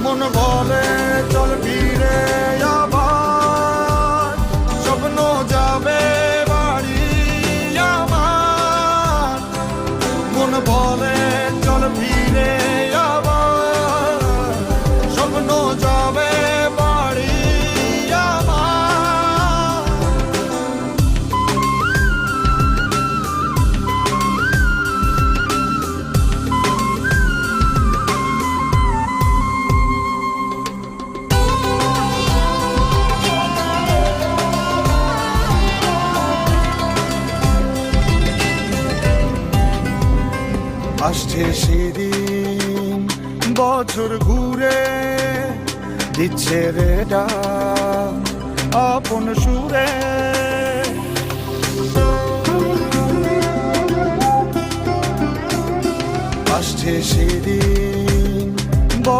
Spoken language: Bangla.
মন বলে চল ফিরে আবার, স্বপ্ন যাবে বাড়ি আমার। মন বলে চল ফিরে আবার, স্বপ্ন যাবে বাড়ি আমার। আসছে সেদিন বছর ঘুরে, দিচ্ছে রে ডাক আপন সুরে। আসছে সেদিন